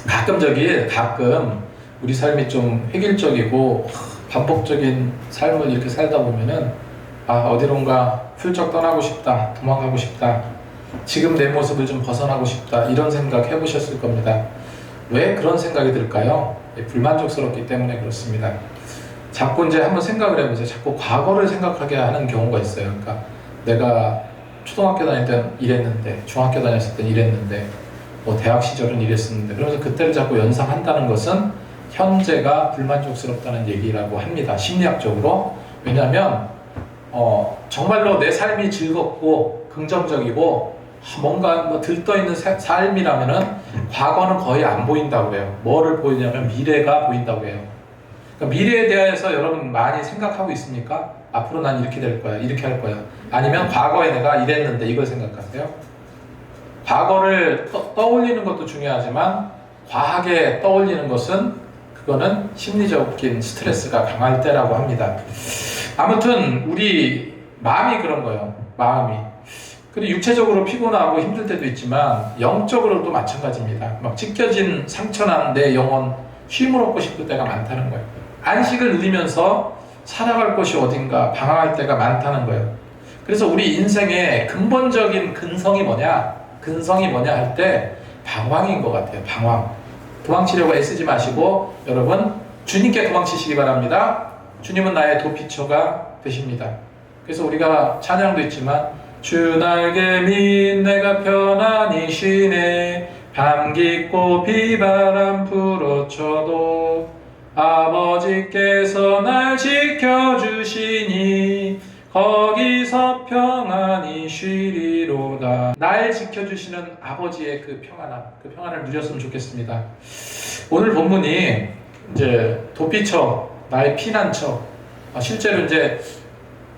가끔 우리 삶이 좀 획일적이고 반복적인 삶을 이렇게 살다 보면은 어디론가 훌쩍 떠나고 싶다, 도망가고 싶다, 지금 내 모습을 좀 벗어나고 싶다, 이런 생각 해보셨을 겁니다. 왜 그런 생각이 들까요? 불만족스럽기 때문에 그렇습니다. 자꾸 이제 한번 생각을 해보세요. 자꾸 과거를 생각하게 하는 경우가 있어요. 그러니까 내가 초등학교 다닐 땐 이랬는데, 중학교 다녔을 땐 이랬는데, 뭐 대학 시절은 이랬었는데, 그러면서 그때를 자꾸 연상한다는 것은 현재가 불만족스럽다는 얘기라고 합니다. 심리학적으로. 왜냐하면 정말로 내 삶이 즐겁고 긍정적이고 뭔가 뭐 들떠있는 삶이라면은 과거는 거의 안 보인다고 해요. 뭐를 보이냐면 미래가 보인다고 해요. 그러니까 미래에 대해서 여러분 많이 생각하고 있습니까? 앞으로 난 이렇게 될 거야, 이렇게 할 거야. 아니면 과거에 내가 이랬는데 이걸 생각하세요? 과거를 떠올리는 것도 중요하지만 과하게 떠올리는 것은 그거는 심리적인 스트레스가 강할 때라고 합니다. 아무튼 우리 마음이 그런 거예요. 마음이. 그리고 육체적으로 피곤하고 힘들 때도 있지만 영적으로도 마찬가지입니다. 막 찢겨진 상처난 내 영혼 쉼을 얻고 싶을 때가 많다는 거예요. 안식을 누리면서 살아갈 곳이 어딘가 방황할 때가 많다는 거예요. 그래서 우리 인생의 근본적인 근성이 뭐냐 할 때 방황인 것 같아요. 방황. 도망치려고 애쓰지 마시고 여러분 주님께 도망치시기 바랍니다. 주님은 나의 도피처가 되십니다. 그래서 우리가 찬양도 있지만 주 날개 밑 내가 편안히 쉬네 밤 깊고 비바람 불어쳐도 아버지께서 날 지켜주시니 거기서 평안히 쉬리로다. 날 지켜주시는 아버지의 그 평안을 누렸으면 좋겠습니다. 오늘 본문이 이제 도피처, 나의 피난처. 실제로 이제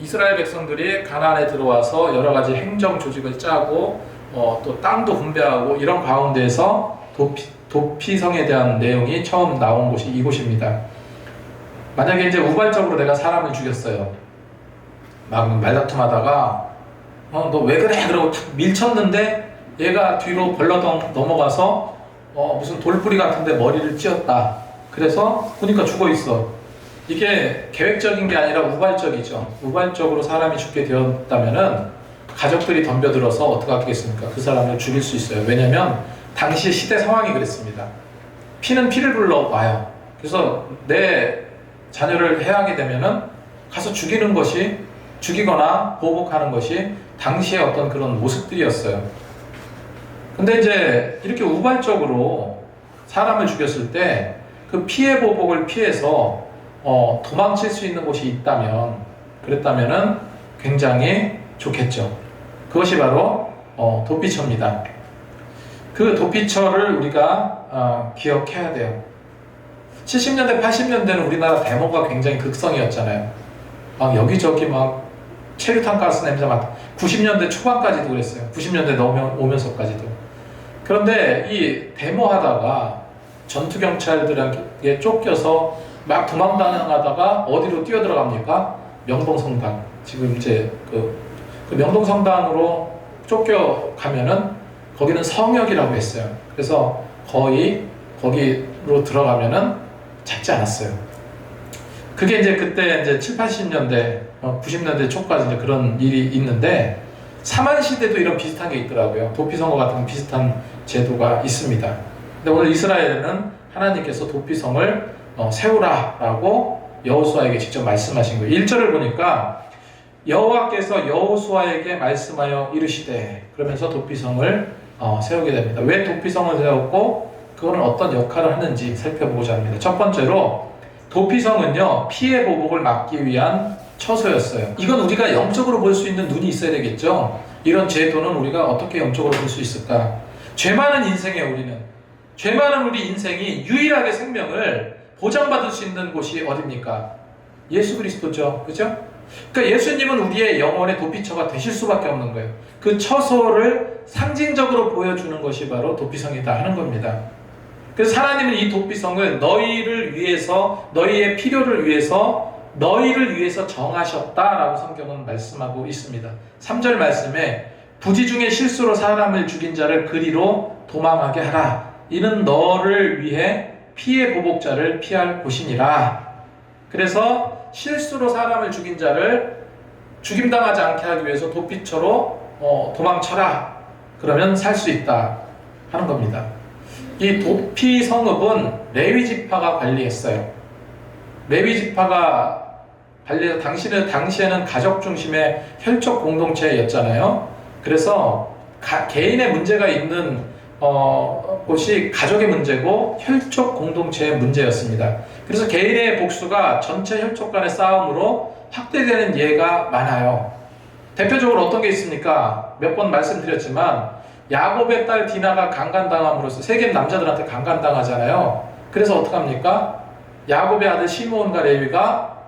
이스라엘 백성들이 가나안에 들어와서 여러 가지 행정 조직을 짜고 또 땅도 분배하고 이런 가운데서 도피성에 대한 내용이 처음 나온 곳이 이곳입니다. 만약에 이제 우발적으로 내가 사람을 죽였어요. 막 말다툼하다가 너 왜 그래? 그러고 탁 밀쳤는데 얘가 뒤로 벌러덩 넘어가서 무슨 돌뿌리 같은데 머리를 찧었다. 그래서 보니까 죽어있어. 이게 계획적인 게 아니라 우발적이죠. 우발적으로 사람이 죽게 되었다면은 가족들이 덤벼들어서 어떻게 하겠습니까? 그 사람을 죽일 수 있어요. 왜냐면 당시 시대 상황이 그랬습니다. 피는 피를 불러와요. 그래서 내 자녀를 해하게 되면은 가서 죽이거나 보복하는 것이 당시의 어떤 그런 모습들이었어요. 근데 이제 이렇게 우발적으로 사람을 죽였을 때 그 피해 보복을 피해서 도망칠 수 있는 곳이 그랬다면은 굉장히 좋겠죠. 그것이 바로 도피처입니다. 그 도피처를 우리가 기억해야 돼요. 70년대, 80년대는 우리나라 데모가 굉장히 극성이었잖아요. 막 여기저기 막 체류탄 가스 냄새 맡고 90년대 초반까지도 그랬어요. 90년대 오면서까지도. 그런데 이 데모하다가 전투경찰들에게 쫓겨서 막 도망다녀가다가 어디로 뛰어들어갑니까? 명동성당. 지금 이제 그 명동성당으로 쫓겨가면은 거기는 성역이라고 했어요. 그래서 거의 거기로 들어가면은 잡지 않았어요. 그게 이제 그때 이제 7, 80년대, 90년대 초까지 이제 그런 일이 있는데 사만시대도 이런 비슷한 게 있더라고요. 도피성과 같은 비슷한 제도가 있습니다. 근데 오늘 이스라엘은 하나님께서 도피성을 세우라라고 여호수아에게 직접 말씀하신 거예요. 1절을 보니까 여호와께서 여호수아에게 말씀하여 이르시되 그러면서 도피성을 세우게 됩니다. 왜 도피성을 세웠고 그거는 어떤 역할을 하는지 살펴보고자 합니다. 첫 번째로 도피성은요 피해 보복을 막기 위한 처소였어요. 이건 우리가 영적으로 볼 수 있는 눈이 있어야 되겠죠. 이런 제도는 우리가 어떻게 영적으로 볼 수 있을까? 죄 많은 우리 인생이 유일하게 생명을 보장받을 수 있는 곳이 어딥니까? 예수 그리스도죠. 그죠? 그러니까 예수님은 우리의 영혼의 도피처가 되실 수밖에 없는 거예요. 그 처소를 상징적으로 보여주는 것이 바로 도피성이다 하는 겁니다. 그래서 하나님은 이 도피성을 너희를 위해서, 너희의 필요를 위해서, 너희를 위해서 정하셨다라고 성경은 말씀하고 있습니다. 3절 말씀에 부지 중에 실수로 사람을 죽인 자를 그리로 도망하게 하라. 이는 너를 위해 피의 보복자를 피할 곳이니라. 그래서 실수로 사람을 죽인 자를 죽임당하지 않게 하기 위해서 도피처로 도망쳐라. 그러면 살 수 있다 하는 겁니다. 이 도피 성읍은 레위 지파가 관리했어요. 레위 지파가 관리해서 당시에는 가족 중심의 혈족 공동체였잖아요. 그래서 개인의 문제가 있는 곳이 가족의 문제고 혈족 공동체의 문제였습니다. 그래서 개인의 복수가 전체 혈족 간의 싸움으로 확대되는 예가 많아요. 대표적으로 어떤 게 있습니까? 몇 번 말씀드렸지만 야곱의 딸 디나가 강간당함으로써 세겜 남자들한테 강간당하잖아요. 그래서 어떡합니까? 야곱의 아들 시므온과 레위가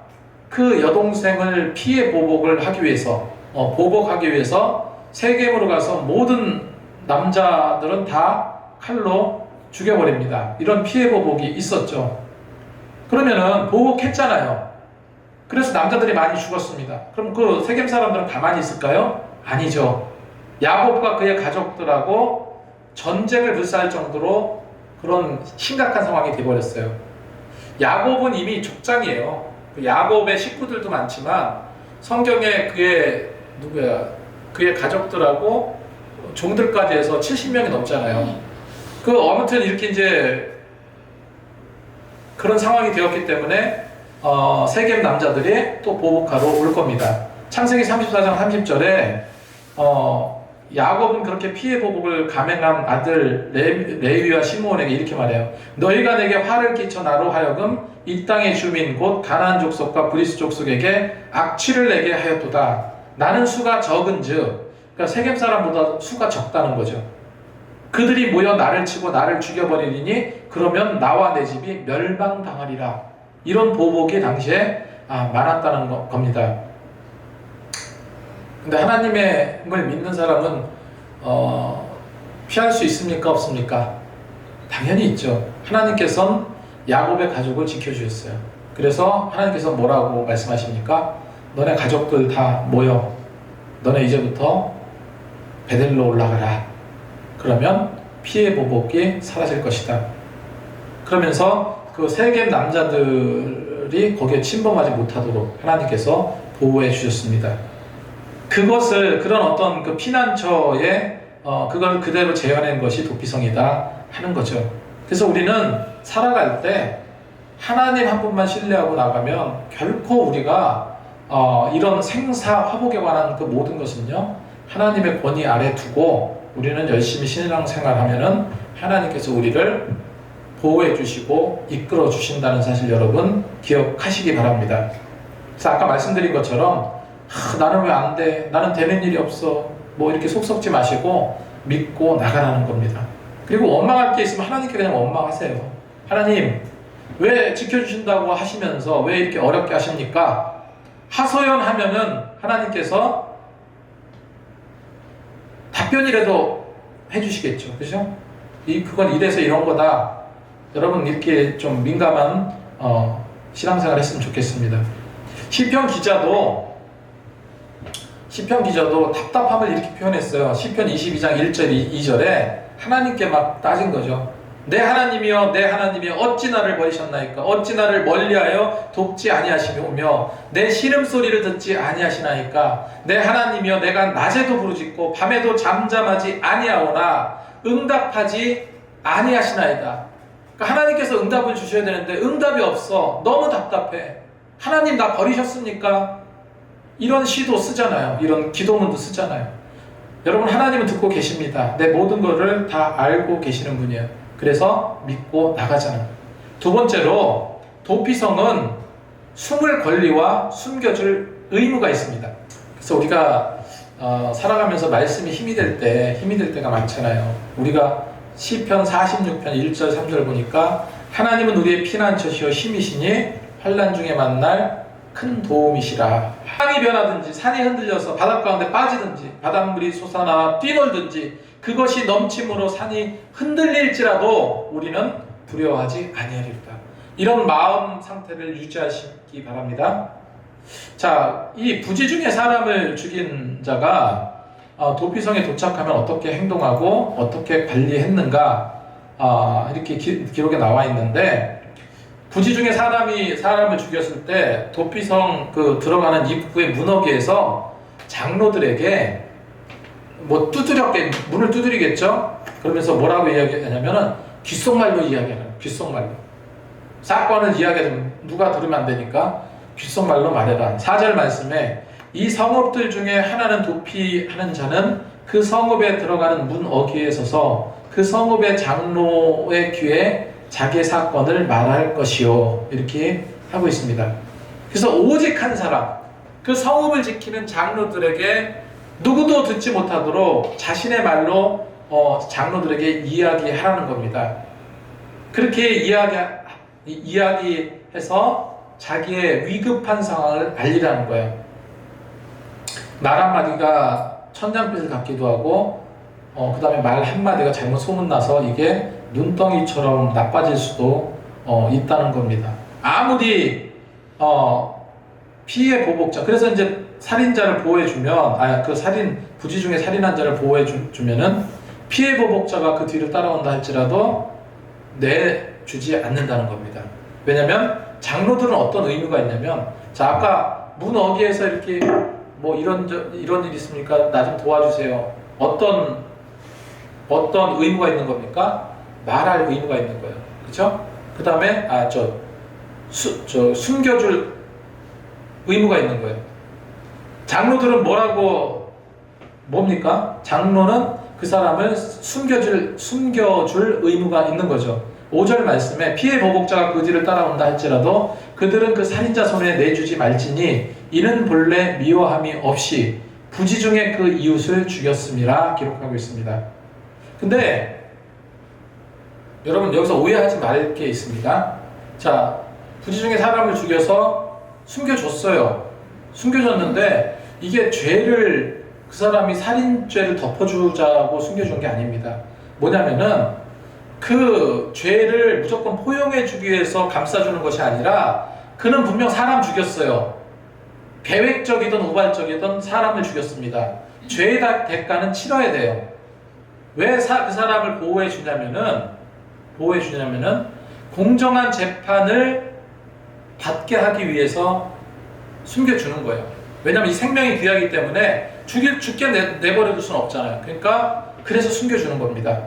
그 여동생을 피해 보복을 하기 위해서 보복하기 위해서 세겜으로 가서 모든 남자들은 다 칼로 죽여버립니다. 이런 피해 보복이 있었죠. 그러면은 보복했잖아요. 그래서 남자들이 많이 죽었습니다. 그럼 그 세겜 사람들은 가만히 있을까요? 아니죠. 야곱과 그의 가족들하고 전쟁을 불사할 정도로 그런 심각한 상황이 되어버렸어요. 야곱은 이미 족장이에요. 야곱의 식구들도 많지만 성경에 그의 가족들하고 종들까지 해서 70명이 넘잖아요. 아무튼 이렇게 이제 그런 상황이 되었기 때문에 세겜 남자들이 또 보복하러 올 겁니다. 창세기 34장 30절에 야곱은 그렇게 피해 보복을 감행한 아들 레위와 시므온에게 이렇게 말해요. 너희가 내게 화를 끼쳐 나로 하여금 이 땅의 주민 곧 가나안 족속과 브리스 족속에게 악취를 내게 하였도다. 나는 수가 적은즉, 그러니까 세겜 사람보다 수가 적다는 거죠. 그들이 모여 나를 치고 나를 죽여버리니 그러면 나와 내 집이 멸망당하리라. 이런 보복이 당시에 많았다는 겁니다. 근데 하나님을 믿는 사람은 피할 수 있습니까? 없습니까? 당연히 있죠. 하나님께서는 야곱의 가족을 지켜주셨어요. 그래서 하나님께서 뭐라고 말씀하십니까? 너네 가족들 다 모여. 너네 이제부터 베델로 올라가라. 그러면 피해 보복이 사라질 것이다. 그러면서 그 세겜 남자들이 거기에 침범하지 못하도록 하나님께서 보호해 주셨습니다. 그런 어떤 그 피난처에 그걸 그대로 재현한 것이 도피성이다 하는 거죠. 그래서 우리는 살아갈 때 하나님 한 분만 신뢰하고 나가면 결코 우리가 이런 생사 화복에 관한 그 모든 것은요 하나님의 권위 아래 두고 우리는 열심히 신앙생활하면은 하나님께서 우리를 보호해 주시고 이끌어 주신다는 사실 여러분 기억하시기 바랍니다. 그래서 아까 말씀드린 것처럼 나는 왜 안 돼? 나는 되는 일이 없어. 뭐 이렇게 속 썩지 마시고 믿고 나가라는 겁니다. 그리고 원망할 게 있으면 하나님께 그냥 원망하세요. 하나님 왜 지켜주신다고 하시면서 왜 이렇게 어렵게 하십니까? 하소연하면은 하나님께서 답변이라도 해주시겠죠. 그죠? 그건 이래서 이런 거다. 여러분 이렇게 좀 민감한 신앙생활 했으면 좋겠습니다. 시편 기자도 답답함을 이렇게 표현했어요. 시편 22장 1절 2절에 하나님께 막 따진 거죠. 내 하나님이여 내 하나님이여 어찌 나를 버리셨나이까? 어찌 나를 멀리하여 돕지 아니하시며 내 신음소리를 듣지 아니하시나이까? 내 하나님이여 내가 낮에도 부르짖고 밤에도 잠잠하지 아니하오나 응답하지 아니하시나이다. 그러니까 하나님께서 응답을 주셔야 되는데 응답이 없어. 너무 답답해. 하나님 나 버리셨습니까? 이런 시도 쓰잖아요. 이런 기도문도 쓰잖아요. 여러분 하나님은 듣고 계십니다. 내 모든 것을 다 알고 계시는 분이에요. 그래서 믿고 나가잖아요. 두 번째로 도피성은 숨을 권리와 숨겨줄 의무가 있습니다. 그래서 우리가 살아가면서 말씀이 힘이 될 때가 많잖아요. 우리가 시편 46편 1절 3절 보니까 하나님은 우리의 피난처시여 힘이시니 환난 중에 만날 큰 도움이시라. 땅이 변하든지 산이 흔들려서 바닷가 가운데 빠지든지 바닷물이 솟아나 뛰놀든지 그것이 넘침으로 산이 흔들릴지라도 우리는 두려워하지 아니하리로다. 이런 마음 상태를 유지하시기 바랍니다. 자, 이 부지 중에 사람을 죽인 자가 도피성에 도착하면 어떻게 행동하고 어떻게 관리했는가? 이렇게 기록에 나와 있는데, 부지 중에 사람을 죽였을 때 도피성 들어가는 입구의 문어기에서 장로들에게 뭐 문을 두드리겠죠? 그러면서 뭐라고 이야기하냐면은 귓속말로 이야기하는, 귓속말로. 사건을 이야기하면 누가 들으면 안 되니까 귓속말로 말해라. 4절 말씀에 이 성읍들 중에 하나는 도피하는 자는 그 성읍에 들어가는 문 어귀에 서서 그 성읍의 장로의 귀에 자기의 사건을 말할 것이요. 이렇게 하고 있습니다. 그래서 오직 한 사람, 그 성읍을 지키는 장로들에게 누구도 듣지 못하도록 자신의 말로 장로들에게 이야기하라는 겁니다. 그렇게 이야기해서 자기의 위급한 상황을 알리라는 거예요. 말 한마디가 천냥빚을 갚기도 하고 그 다음에 말 한마디가 잘못 소문나서 이게 눈덩이처럼 나빠질 수도 있다는 겁니다. 아무리 피해 보복자, 그래서 이제 살인자를 보호해주면, 부지 중에 살인한 자를 보호해주면은 피해 보복자가 그 뒤를 따라온다 할지라도 내주지 않는다는 겁니다. 왜냐면 장로들은 어떤 의무가 있냐면, 자, 아까 문 어귀에서 이렇게 뭐 이런 일 있습니까? 나 좀 도와주세요. 어떤 의무가 있는 겁니까? 말할 의무가 있는 거예요. 그렇죠? 그 다음에 숨겨줄 의무가 있는 거예요. 장로들은 뭡니까? 장로는 그 사람을 숨겨줄 의무가 있는 거죠. 5절 말씀에 피해 보복자가 그 뒤를 따라온다 할지라도 그들은 그 살인자 손에 내주지 말지니 이는 본래 미워함이 없이 부지 중에 그 이웃을 죽였음이라 기록하고 있습니다. 근데 여러분 여기서 오해하지 말 게 있습니다. 자, 부지 중에 사람을 죽여서 숨겨줬어요. 숨겨줬는데 이게 죄를, 그 사람이 살인죄를 덮어주자고 숨겨준 게 아닙니다. 뭐냐면은 그 죄를 무조건 포용해주기 위해서 감싸주는 것이 아니라 그는 분명 사람 죽였어요. 계획적이든 우발적이든 사람을 죽였습니다. 죄의 대가는 치러야 돼요. 왜 그 사람을 보호해주냐면은 공정한 재판을 받게 하기 위해서 숨겨주는 거예요. 왜냐면 이 생명이 귀하기 때문에 죽게 내버려 둘 수는 없잖아요. 그래서 숨겨주는 겁니다.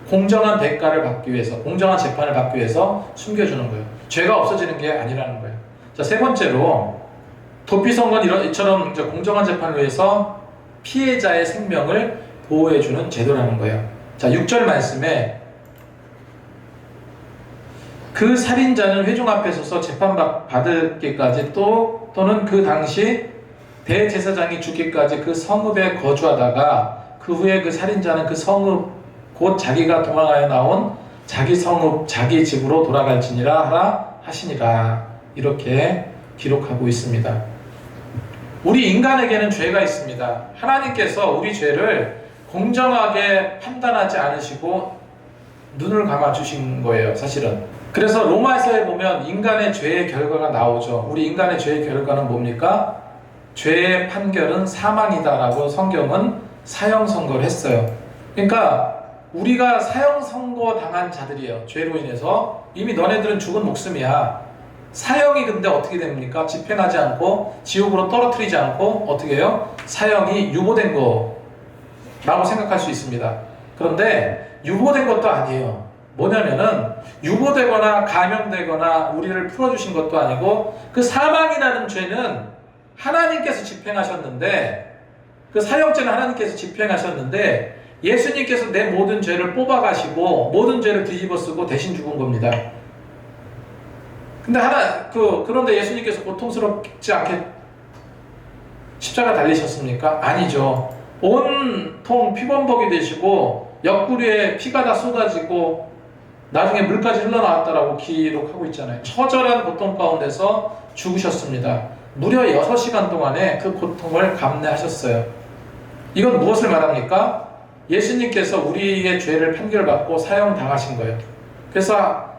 공정한 대가를 받기 위해서, 공정한 재판을 받기 위해서 숨겨주는 거예요. 죄가 없어지는 게 아니라는 거예요. 자, 세 번째로 도피성은 이처럼 공정한 재판을 위해서 피해자의 생명을 보호해주는 제도라는 거예요. 자, 6절 말씀에 그 살인자는 회중 앞에 서서 재판받을기까지 또는 그 당시 대제사장이 죽기까지 그 성읍에 거주하다가 그 후에 그 살인자는 그 성읍 곧 자기가 도망하여 나온 자기 성읍 자기 집으로 돌아갈지니라 하라 하시니라. 이렇게 기록하고 있습니다. 우리 인간에게는 죄가 있습니다. 하나님께서 우리 죄를 공정하게 판단하지 않으시고 눈을 감아 주신 거예요, 사실은. 그래서 로마서에 보면 인간의 죄의 결과가 나오죠. 우리 인간의 죄의 결과는 뭡니까? 죄의 판결은 사망이다라고 성경은 사형 선고를 했어요. 그러니까 우리가 사형 선고 당한 자들이에요. 죄로 인해서 이미 너네들은 죽은 목숨이야. 사형이 근데 어떻게 됩니까? 집행하지 않고 지옥으로 떨어뜨리지 않고 어떻게 해요? 사형이 유보된 거라고 생각할 수 있습니다. 그런데 유보된 것도 아니에요. 뭐냐면은 유보되거나 감형되거나 우리를 풀어주신 것도 아니고 그 사망이라는 죄는 하나님께서 집행하셨는데, 그 사형죄는 하나님께서 집행하셨는데 예수님께서 내 모든 죄를 뽑아가시고 모든 죄를 뒤집어쓰고 대신 죽은 겁니다. 근데 그런데 예수님께서 고통스럽지 않게 십자가 달리셨습니까? 아니죠. 온통 피범벅이 되시고 옆구리에 피가 다 쏟아지고 나중에 물까지 흘러나왔다라고 기록하고 있잖아요. 처절한 고통 가운데서 죽으셨습니다. 무려 6시간 동안에 그 고통을 감내하셨어요. 이건 무엇을 말합니까? 예수님께서 우리의 죄를 판결받고 사형당하신 거예요. 그래서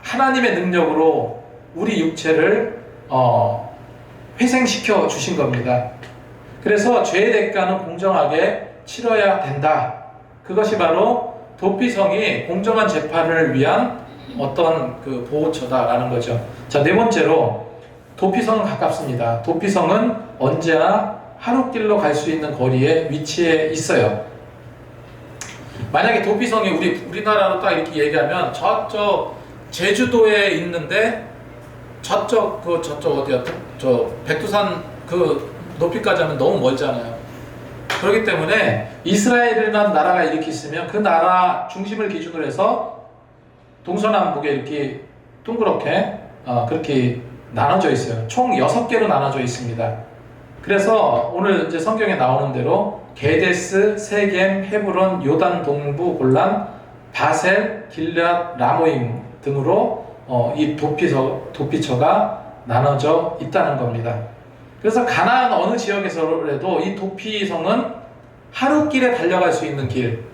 하나님의 능력으로 우리 육체를 회생시켜 주신 겁니다. 그래서 죄의 대가는 공정하게 치러야 된다. 그것이 바로 도피성이 공정한 재판을 위한 어떤 그 보호처다라는 거죠. 자, 네 번째로 도피성은 가깝습니다. 도피성은 언제나 하루길로 갈 수 있는 거리에 위치해 있어요. 만약에 도피성이 우리나라로 딱 이렇게 얘기하면 저쪽 제주도에 있는데 저쪽 어디였죠? 저 백두산 그 높이까지 하면 너무 멀잖아요. 그렇기 때문에 이스라엘이라는 나라가 이렇게 있으면 그 나라 중심을 기준으로 해서 동서남북에 이렇게 동그랗게 그렇게 나눠져 있어요. 총 6개로 나눠져 있습니다. 그래서 오늘 이제 성경에 나오는 대로 게데스, 세겜, 헤브론, 요단 동부, 골란, 바셀, 길앗, 라모임 등으로 이 도피처가 나눠져 있다는 겁니다. 그래서 가나안 어느 지역에서라도 이 도피성은 하루길에 달려갈 수 있는 길,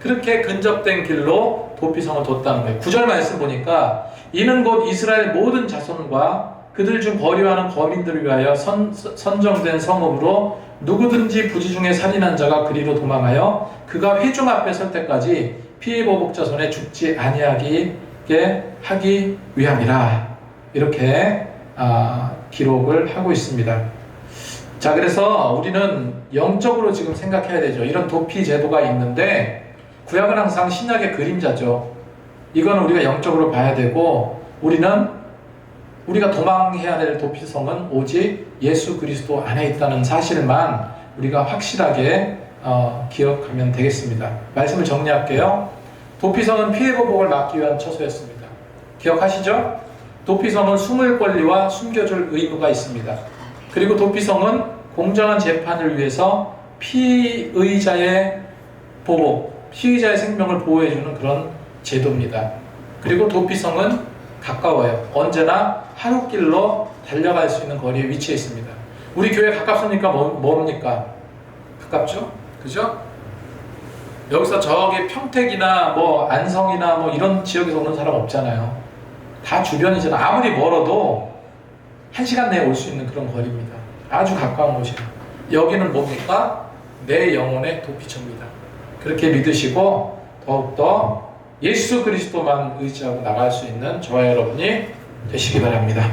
그렇게 근접된 길로 도피성을 뒀다는 거예요. 9절 말씀 보니까 이는 곧 이스라엘 모든 자손과 그들 중 거류하는 거민들을 위하여 선정된 성읍으로 누구든지 부지 중에 살인한 자가 그리로 도망하여 그가 회중 앞에 설 때까지 피보복자 손에 죽지 아니하게 하기 위함이라. 이렇게 기록을 하고 있습니다. 자, 그래서 우리는 영적으로 지금 생각해야 되죠. 이런 도피 제도가 있는데 구약은 항상 신약의 그림자죠. 이건 우리가 영적으로 봐야 되고, 우리가 도망해야 될 도피성은 오직 예수 그리스도 안에 있다는 사실만 우리가 확실하게 기억하면 되겠습니다. 말씀을 정리할게요. 도피성은 피해보복을 막기 위한 처소였습니다. 기억하시죠? 도피성은 숨을 권리와 숨겨줄 의무가 있습니다. 그리고 도피성은 공정한 재판을 위해서 피의자의 보복, 피의자의 생명을 보호해주는 그런 제도입니다. 그리고 도피성은 가까워요. 언제나 하루길로 달려갈 수 있는 거리에 위치해 있습니다. 우리 교회 가깝습니까? 뭡니까? 가깝죠? 그죠? 여기서 저기 평택이나 뭐 안성이나 뭐 이런 지역에서 오는 사람 없잖아요. 다 주변이잖아. 아무리 멀어도 1시간 내에 올 수 있는 그런 거리입니다. 아주 가까운 곳이에요. 여기는 뭡니까? 내 영혼의 도피처입니다. 그렇게 믿으시고 더욱더 예수 그리스도만 의지하고 나갈 수 있는 저와 여러분이 되시기 바랍니다.